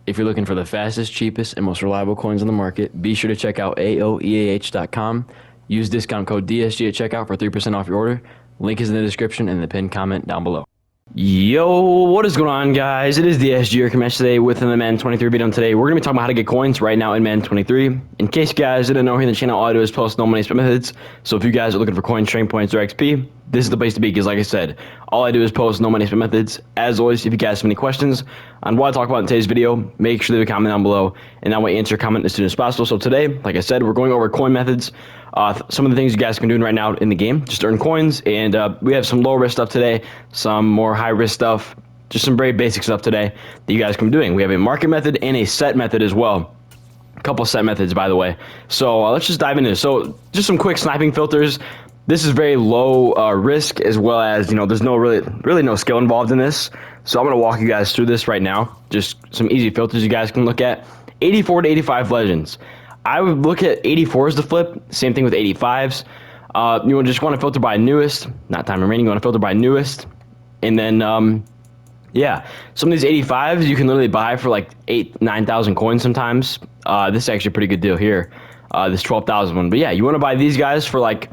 If you're looking for the fastest, cheapest, and most reliable coins on the market, be sure to check out AOEAH.com. Use discount code DSG at checkout for 3% off your order. Link is in the description and the pinned comment down below. Yo, what is going on, guys? It is the SG here coming today with the Madden 23 video. Today, we're going to be talking about how to get coins right now in Madden 23. In case you guys didn't know, here on the channel, all I do is post no money spent methods. So if you guys are looking for coins, training points, or XP, this is the place to be because, like I said, all I do is post no money spent methods. As always, if you guys have any questions on what I talk about in today's video, make sure to leave a comment down below, and that way answer your comment as soon as possible. So today, like I said, we're going over coin methods. Some of the things you guys can do right now in the game, just earn coins, and we have some low risk stuff today, some more high risk stuff, just some very basic stuff today that you guys can be doing. We have a market method and a set method as well. A couple set methods, by the way. So let's just dive into this. So just some quick sniping filters. This is very low risk, as well as, you know, there's no really no skill involved in this. So I'm going to walk you guys through this right now. Just some easy filters you guys can look at. 84 to 85 legends. I would look at 84s to flip. Same thing with 85s. You just want to filter by newest, not time remaining. You want to filter by newest, and then yeah, some of these 85s you can literally buy for like 9,000 coins sometimes. This is actually a pretty good deal here. This 12,000 one, but yeah, you want to buy these guys for like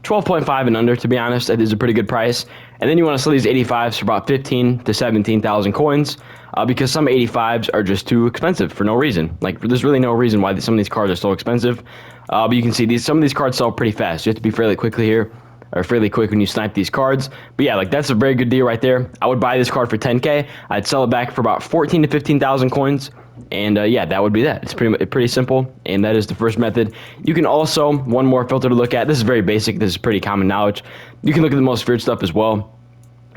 12.5 and under. To be honest, that is a pretty good price. And then you want to sell these 85s for about 15 to 17,000 coins. Because some 85s are just too expensive for no reason. Like, there's really no reason why some of these cards are so expensive. But you can see some of these cards sell pretty fast. You have to be fairly quickly here, or fairly quick when you snipe these cards. But yeah, like, that's a very good deal right there. I would buy this card for 10K. I'd sell it back for about 14 to 15,000 coins. And yeah, that would be that. It's pretty simple, and that is the first method. You can also, one more filter to look at. This is very basic. This is pretty common knowledge. You can look at the most feared stuff as well.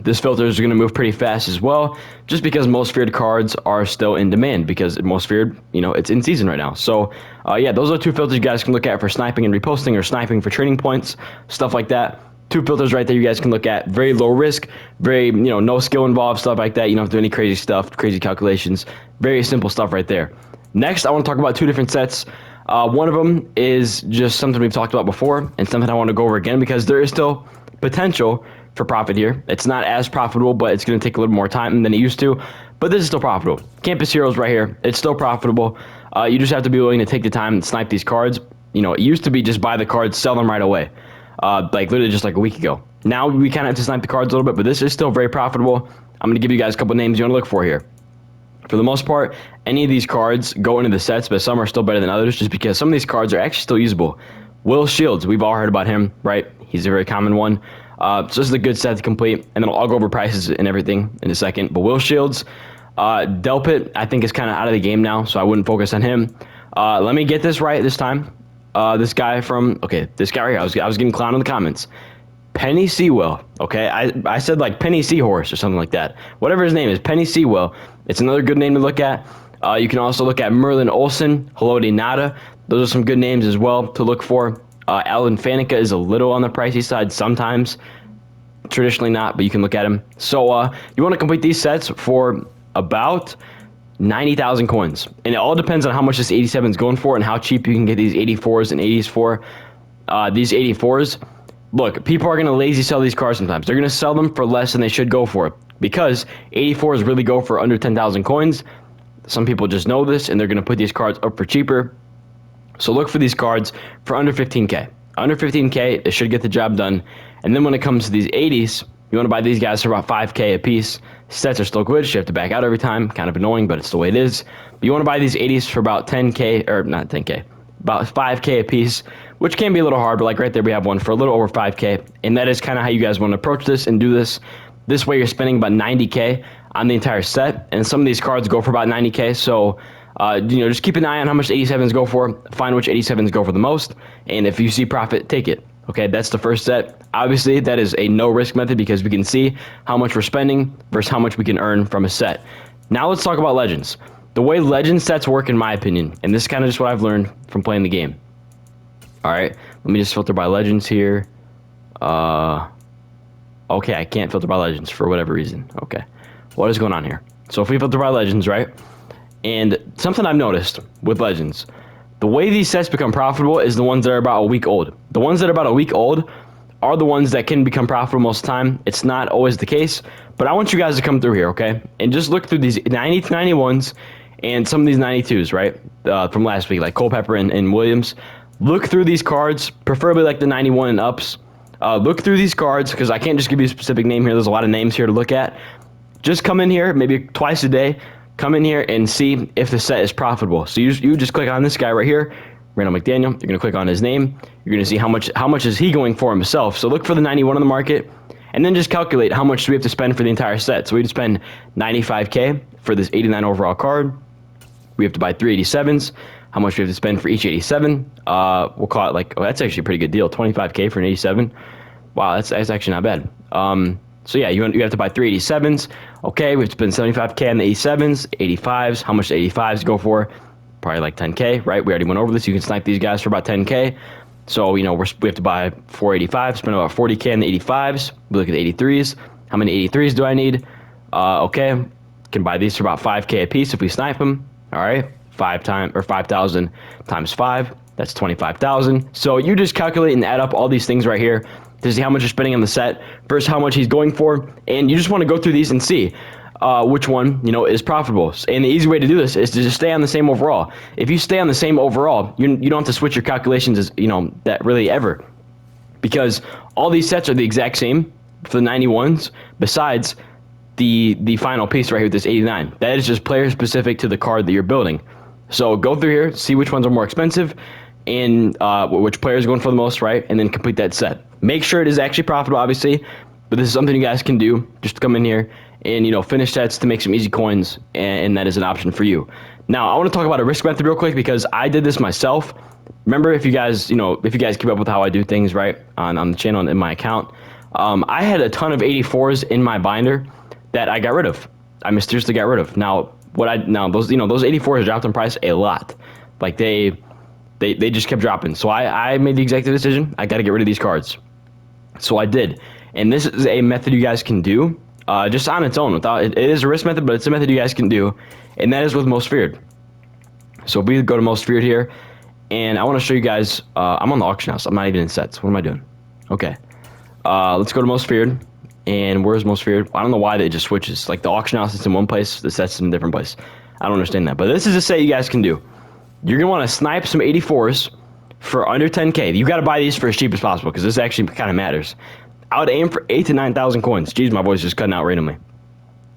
This filter is going to move pretty fast as well, just because most feared cards are still in demand, because most feared, you know, it's in season right now. So yeah, those are two filters you guys can look at for sniping and reposting, or sniping for training points, stuff like that. Two filters right there you guys can look at. Very low risk, very, you know, no skill involved, stuff like that. You don't have to do any crazy stuff, crazy calculations. Very simple stuff right there. Next, I want to talk about two different sets. One of them is just something we've talked about before, and something I want to go over again, because there is still potential for profit here. It's not as profitable, but it's going to take a little more time than it used to. But this is still profitable. Campus Heroes right here. It's still profitable. You just have to be willing to take the time and snipe these cards. You know, it used to be just buy the cards, sell them right away. Like literally just like a week ago. Now we kind of have to snipe the cards a little bit, but this is still very profitable. I'm going to give you guys a couple names you want to look for here. For the most part, any of these cards go into the sets, but some are still better than others, just because some of these cards are actually still usable. Will Shields, we've all heard about him, right? He's a very common one. So this is a good set to complete, and then I'll go over prices and everything in a second. But Will Shields, Delpit, I think is kind of out of the game now, so I wouldn't focus on him. Let me get this right this time. This guy this guy right here, I was getting clowned in the comments. Penny Sewell, okay? I said like Penny Seahorse or something like that. Whatever his name is, Penny Sewell. It's another good name to look at. You can also look at Merlin Olsen, Haloti Nada. Those are some good names as well to look for. Alan Faneca is a little on the pricey side sometimes. Traditionally not, but you can look at him. So you want to complete these sets for about 90,000 coins. And it all depends on how much this 87 is going for and how cheap you can get these 84s and 80s for. These 84s, look, people are going to lazy sell these cards sometimes. They're going to sell them for less than they should go for, because 84s really go for under 10,000 coins. Some people just know this, and they're going to put these cards up for cheaper. So look for these cards for under 15K. Under 15K, it should get the job done. And then when it comes to these 80s, you want to buy these guys for about 5K a piece. Sets are still good. You have to back out every time. Kind of annoying, but it's the way it is. But you want to buy these 80s for about 10K, or not 10K, about 5K a piece, which can be a little hard, but like right there we have one for a little over 5K. And that is kind of how you guys want to approach this and do this. This way you're spending about 90K on the entire set. And some of these cards go for about 90K, so you know, just keep an eye on how much 87s go for. Find which 87s go for the most, and if you see profit, take it. Okay, that's the first set. Obviously, that is a no-risk method, because we can see how much we're spending versus how much we can earn from a set. Now let's talk about legends. The way legend sets work, in my opinion, and this is kind of just what I've learned from playing the game. All right, let me just filter by legends here. Okay, I can't filter by legends for whatever reason. Okay, what is going on here? So if we filter by legends, right? And something I've noticed with legends, the way these sets become profitable is the ones that are about a week old. The ones that are about a week old are the ones that can become profitable most of the time. It's not always the case, but I want you guys to come through here, okay? And just look through these 90 to 91s and some of these 92s, right, from last week, like Culpepper and Williams. Look through these cards, preferably like the 91 and ups. Look through these cards, because I can't just give you a specific name here. There's a lot of names here to look at. Just come in here, maybe twice a day, come in here and see if the set is profitable. So you just click on this guy right here, Randall McDaniel. You're going to click on his name. You're going to see how much is he going for himself. So look for the 91 on the market, and then just calculate how much do we have to spend for the entire set. So we have to spend $95K for this 89 overall card. We have to buy 387s. How much we have to spend for each 87? We'll call it like, oh, that's actually a pretty good deal. $25K for an 87. Wow, that's actually not bad. So yeah, you have to buy 387s. Okay, we have to spend $75K on the 87s, 85s. How much do 85s go for? Probably like 10K, right? We already went over this. You can snipe these guys for about 10K. So, we have to buy 485, spend about 40K on the 85s. We look at the 83s. How many 83s do I need? Okay, can buy these for about 5K a piece if we snipe them. All right, 5,000 times 5. That's 25,000. So you just calculate and add up all these things right here to see how much you're spending on the set versus how much he's going for, and you just want to go through these and see which one is profitable. And the easy way to do this is to just stay on the same overall. If you stay on the same overall, you don't have to switch your calculations as that really ever, because all these sets are the exact same for the 91s. Besides the final piece right here with this 89, that is just player specific to the card that you're building. So go through here, see which ones are more expensive, and which player is going for the most, right? And then complete that set. Make sure it is actually profitable, obviously, but this is something you guys can do. Just come in here and finish sets to make some easy coins, and that is an option for you. Now, I want to talk about a risk method real quick, because I did this myself. Remember, if you guys keep up with how I do things, right, on the channel and in my account, I had a ton of 84s in my binder that I got rid of. I mysteriously got rid of. Now, those 84s dropped in price a lot. Like they just kept dropping. So I made the executive decision. I got to get rid of these cards. So I did. And this is a method you guys can do just on its own. It is a risk method, but it's a method you guys can do. And that is with Most Feared. So we go to Most Feared here. And I want to show you guys. I'm on the auction house. I'm not even in sets. What am I doing? Okay. Let's go to Most Feared. And where's Most Feared? I don't know why they just switches. Like the auction house is in one place, the set's in a different place. I don't understand that. But this is a set you guys can do. You're going to want to snipe some 84s for under 10K. You got to buy these for as cheap as possible, because this actually kind of matters. I would aim for 8,000 to 9,000 coins. Jeez, my voice is just cutting out randomly.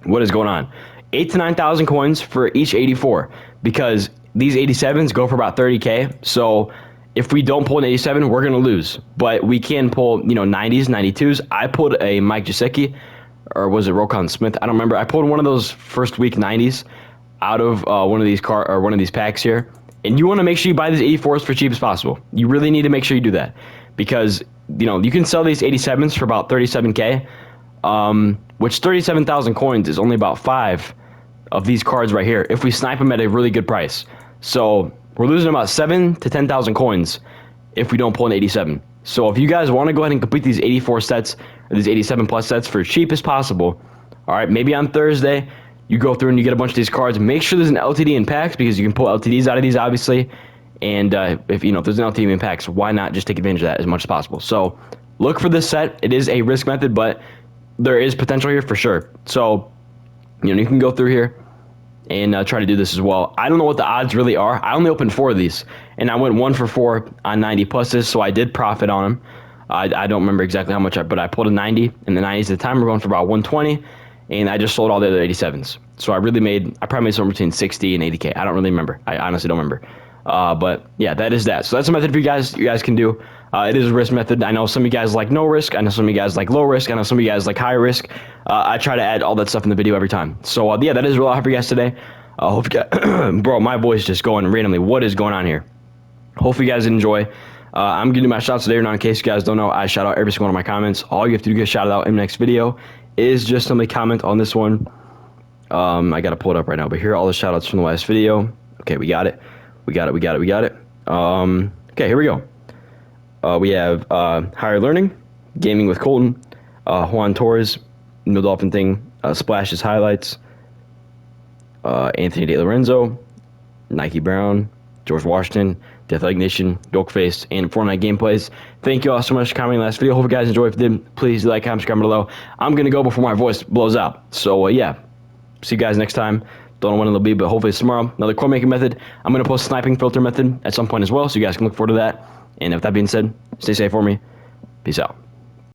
What is going on? 8,000 to 9,000 coins for each 84, because these 87s go for about 30K. So if we don't pull an 87, we're going to lose. But we can pull, 90s, 92s. I pulled a Mike Gesicki, or was it Rokon Smith? I don't remember. I pulled one of those first week 90s out of one of these packs here. And you want to make sure you buy these 84s for cheap as possible. You really need to make sure you do that, because you can sell these 87s for about 37K, which 37,000 coins is only about 5 of these cards right here if we snipe them at a really good price. So we're losing about 7,000 to 10,000 coins if we don't pull an 87. So if you guys want to go ahead and complete these 84 sets, or these 87 plus sets for as cheap as possible, all right, maybe on Thursday you go through and you get a bunch of these cards. Make sure there's an LTD in packs, because you can pull LTDs out of these, obviously. And if there's an LTD in packs, why not just take advantage of that as much as possible? So look for this set. It is a risk method, but there is potential here for sure. So you can go through here and try to do this as well. I don't know what the odds really are. I only opened 4 of these, and I went 1 for 4 on 90 pluses, so I did profit on them. I don't remember exactly how much, but I pulled a 90, and the 90s at the time were going for about 120. And I just sold all the other 87s. So I probably made somewhere between 60 and 80K. I don't really remember. I honestly don't remember. But yeah, that is that. So that's a method for you guys can do. It is a risk method. I know some of you guys like no risk. I know some of you guys like low risk. I know some of you guys like high risk. I try to add all that stuff in the video every time. So yeah, that is what I have for you guys today. Hope you guys, bro, my voice just going randomly. What is going on here? Hopefully you guys enjoy. I'm going to do my shout outs today, or not, in case you guys don't know. I shout out every single one of my comments. All you have to do to get a shout out in the next video is just simply comment on this one. I got to pull it up right now, but here are all the shout outs from the last video. Okay, we got it. Okay, here we go. We have Higher Learning, Gaming with Colton, Juan Torres, No Dolphin Thing, Splashes Highlights, Anthony De Lorenzo, Nike Brown, George Washington, Death Ignition, Dokface, and Fortnite Gameplays. Thank you all so much for commenting last video. Hope you guys enjoyed. If you did, please like, comment, subscribe below. I'm going to go before my voice blows out. So, yeah. See you guys next time. Don't know when it'll be, but hopefully it's tomorrow. Another coin making method. I'm going to post sniping filter method at some point as well, so you guys can look forward to that. And with that being said, stay safe for me. Peace out.